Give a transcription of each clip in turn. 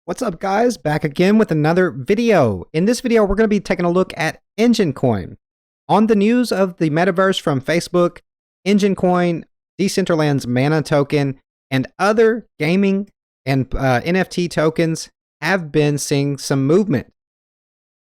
What's up, guys? Back again with another video. In this video, we're going to be taking a look at Enjin coin. On the news of the metaverse from Facebook, Enjin coin, Decentraland's Mana token, and other gaming and NFT tokens have been seeing some movement.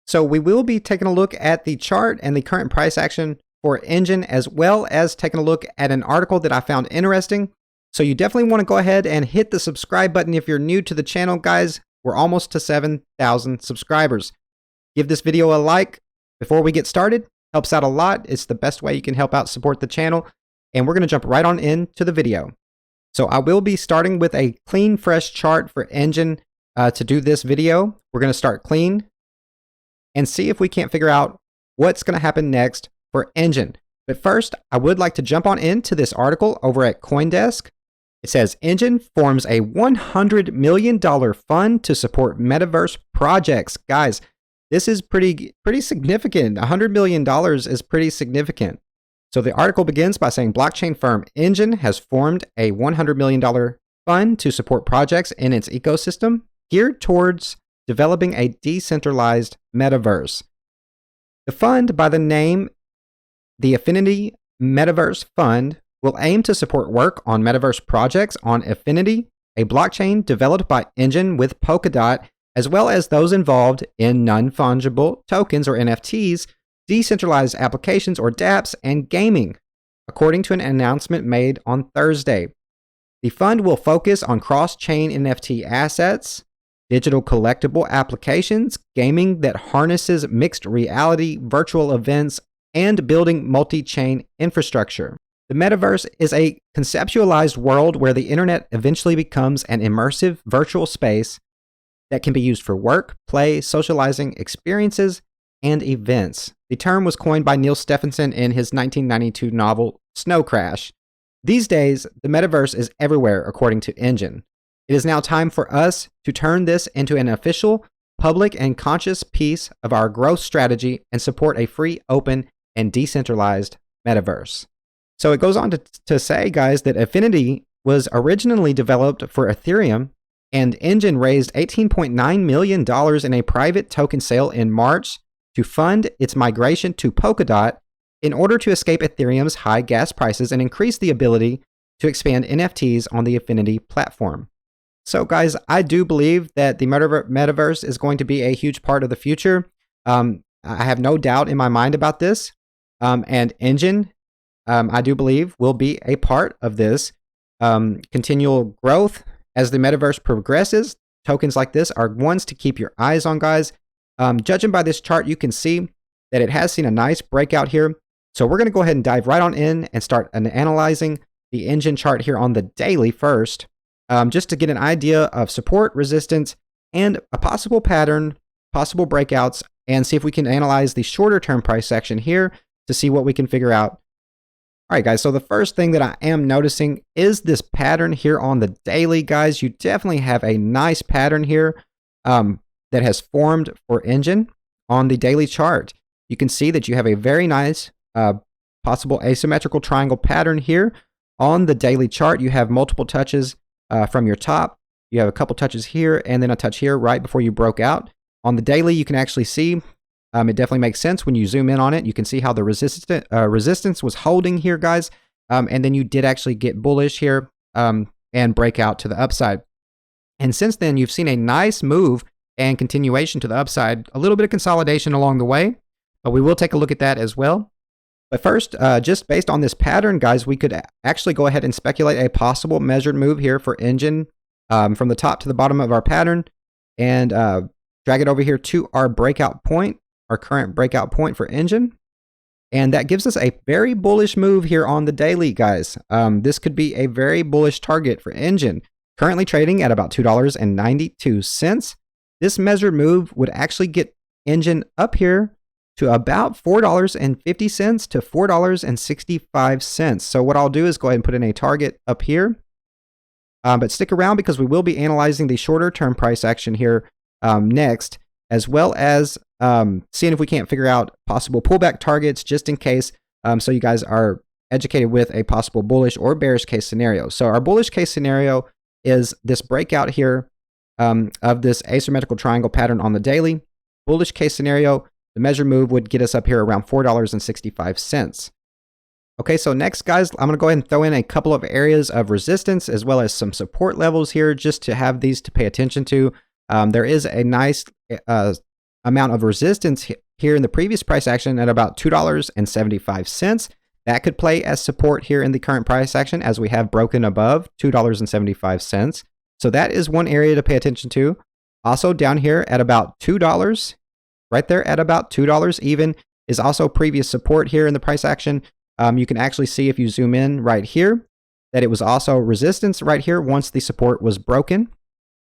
So we will be taking a look at the chart and the current price action for Enjin, as well as taking a look at an article that I found interesting. So you definitely want to go ahead and hit the subscribe button if you're new to the channel, guys. We're almost to 7,000 subscribers. Give this video a like before we get started. Helps out a lot. It's the best way you can help out support the channel. And we're going to jump right on into the video. So I will be starting with a clean, fresh chart for Enjin to do this video. We're going to start clean and see if we can't figure out what's going to happen next for Enjin. But first, I would like to jump on into this article over at CoinDesk. It says, Enjin forms a $100 million fund to support metaverse projects. Guys, this is pretty significant. $100 million is pretty significant. So the article begins by saying blockchain firm Enjin has formed a $100 million fund to support projects in its ecosystem geared towards developing a decentralized metaverse. The fund, by the name the Affinity Metaverse Fund, will aim to support work on metaverse projects on Affinity, a blockchain developed by Enjin with Polkadot, as well as those involved in non-fungible tokens or NFTs, decentralized applications or dApps, and gaming, according to an announcement made on Thursday. The fund will focus on cross-chain NFT assets, digital collectible applications, gaming that harnesses mixed reality, virtual events, and building multi-chain infrastructure. The metaverse is a conceptualized world where the internet eventually becomes an immersive virtual space that can be used for work, play, socializing, experiences, and events. The term was coined by Neil Stephenson in his 1992 novel Snow Crash. These days, the metaverse is everywhere, according to Enjin. It is now time for us to turn this into an official, public, and conscious piece of our growth strategy and support a free, open, and decentralized metaverse. So it goes on to say, guys, that Affinity was originally developed for Ethereum, and Enjin raised $18.9 million in a private token sale in March to fund its migration to Polkadot in order to escape Ethereum's high gas prices and increase the ability to expand NFTs on the Affinity platform. So, guys, I do believe that the metaverse is going to be a huge part of the future. I have no doubt in my mind about this, and Enjin, I do believe, will be a part of this continual growth as the metaverse progresses. Tokens like this are ones to keep your eyes on, guys. Judging by this chart, you can see that it has seen a nice breakout here. So we're going to go ahead and dive right on in and start analyzing the Enjin chart here on the daily first, just to get an idea of support, resistance, and a possible pattern, possible breakouts, and see if we can analyze the shorter term price action here to see what we can figure out. All right, guys, so the first thing that I am noticing is this pattern here on the daily, guys. You definitely have a nice pattern here that has formed for Enjin on the daily chart. You can see that you have a very nice possible asymmetrical triangle pattern here on the daily chart. You have multiple touches from your top. You have a couple touches here and then a touch here right before you broke out. On the daily, you can actually see it definitely makes sense when you zoom in on it. You can see how the resistance was holding here, guys. And then you did actually get bullish here and break out to the upside. And since then, you've seen a nice move and continuation to the upside. A little bit of consolidation along the way, but we will take a look at that as well. But first, just based on this pattern, guys, we could actually go ahead and speculate a possible measured move here for Enjin from the top to the bottom of our pattern and drag it over here to our breakout point. Our current breakout point for Enjin. And that gives us a very bullish move here on the daily, guys. This could be a very bullish target for Enjin, currently trading at about $2.92. This measured move would actually get Enjin up here to about $4.50 to $4.65. So what I'll do is go ahead and put in a target up here. But stick around because we will be analyzing the shorter term price action here next, as well as seeing if we can't figure out possible pullback targets just in case, so you guys are educated with a possible bullish or bearish case scenario. So our bullish case scenario is this breakout here of this asymmetrical triangle pattern on the daily. Bullish case scenario, the measured move would get us up here around $4.65. Okay, so next, guys, I'm going to go ahead and throw in a couple of areas of resistance as well as some support levels here just to have these to pay attention to. There is a nice amount of resistance here in the previous price action at about $2.75. That could play as support here in the current price action as we have broken above $2.75. So that is one area to pay attention to. Also down here at about $2, right there at about $2 even, is also previous support here in the price action. You can actually see if you zoom in right here that it was also resistance right here once the support was broken.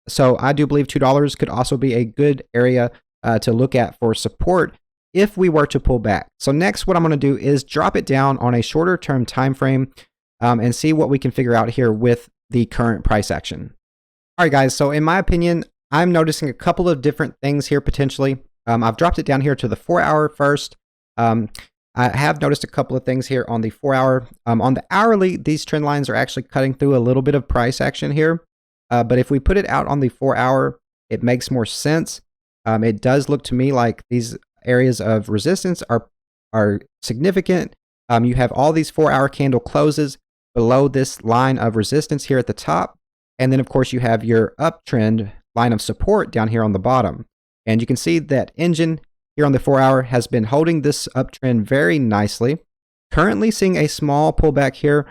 So I do believe $2 could also be a good area to look at for support if we were to pull back. So next, what I'm going to do is drop it down on a shorter term time frame and see what we can figure out here with the current price action. All right, guys. So in my opinion, I'm noticing a couple of different things here potentially. I've dropped it down here to the 4-hour first. I have noticed a couple of things here on the 4-hour. On the hourly, these trend lines are actually cutting through a little bit of price action here. But if we put it out on the 4-hour, it makes more sense. It does look to me like these areas of resistance are significant. You have all these 4-hour candle closes below this line of resistance here at the top. And then, of course, you have your uptrend line of support down here on the bottom. And you can see that Enjin here on the 4-hour has been holding this uptrend very nicely. Currently seeing a small pullback here.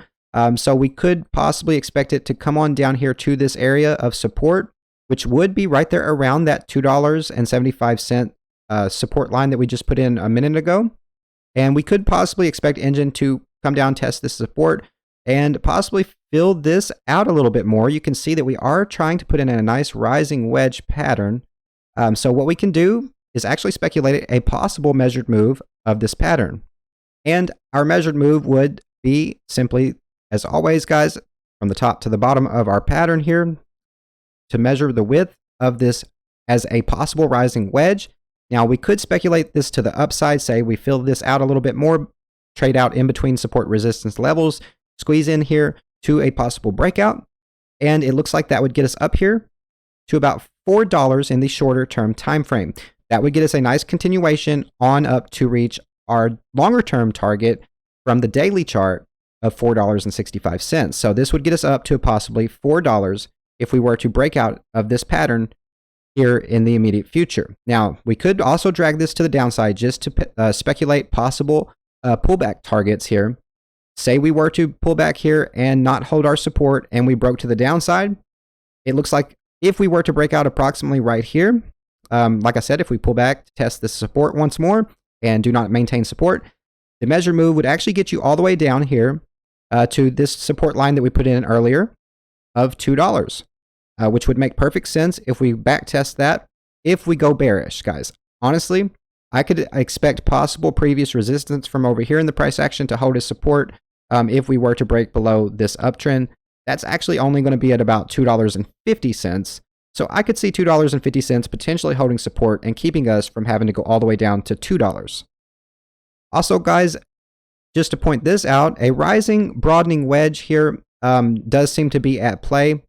So we could possibly expect it to come on down here to this area of support, which would be right there around that $2.75 support line that we just put in a minute ago. And we could possibly expect Enjin to come down, test this support, and possibly fill this out a little bit more. You can see that we are trying to put in a nice rising wedge pattern. So what we can do is actually speculate a possible measured move of this pattern. And our measured move would be simply, as always, guys, from the top to the bottom of our pattern here to measure the width of this as a possible rising wedge. Now, we could speculate this to the upside, say we fill this out a little bit more, trade out in between support resistance levels, squeeze in here to a possible breakout. And it looks like that would get us up here to about $4 in the shorter term time frame. That would get us a nice continuation on up to reach our longer term target from the daily chart of $4.65. So this would get us up to possibly $4 if we were to break out of this pattern here in the immediate future. Now, we could also drag this to the downside just to speculate possible pullback targets here. Say we were to pull back here and not hold our support and we broke to the downside. It looks like if we were to break out approximately right here, like I said, if we pull back to test this support once more and do not maintain support, the measure move would actually get you all the way down here to this support line that we put in earlier of $2, which would make perfect sense if we back test that. If we go bearish, guys, honestly, I could expect possible previous resistance from over here in the price action to hold as support if we were to break below this uptrend. That's actually only going to be at about $2.50. So I could see $2.50 potentially holding support and keeping us from having to go all the way down to $2. Also, guys, just to point this out, a rising broadening wedge here does seem to be at play.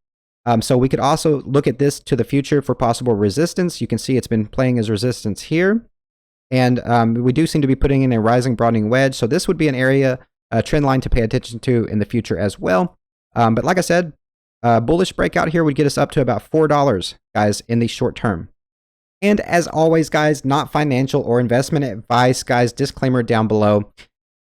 So we could also look at this to the future for possible resistance. You can see it's been playing as resistance here. And we do seem to be putting in a rising broadening wedge. So this would be an area, a trend line to pay attention to in the future as well. But like I said, bullish breakout here would get us up to about $4, guys, in the short term. And as always, guys, not financial or investment advice, guys, disclaimer down below.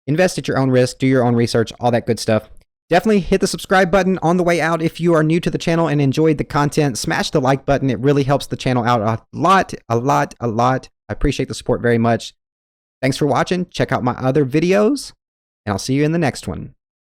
Invest at your own risk, do your own research, all that good stuff. Definitely hit the subscribe button on the way out if you are new to the channel and enjoyed the content. Smash the like button. It really helps the channel out a lot. I appreciate the support very much. Thanks for watching. Check out my other videos, and I'll see you in the next one.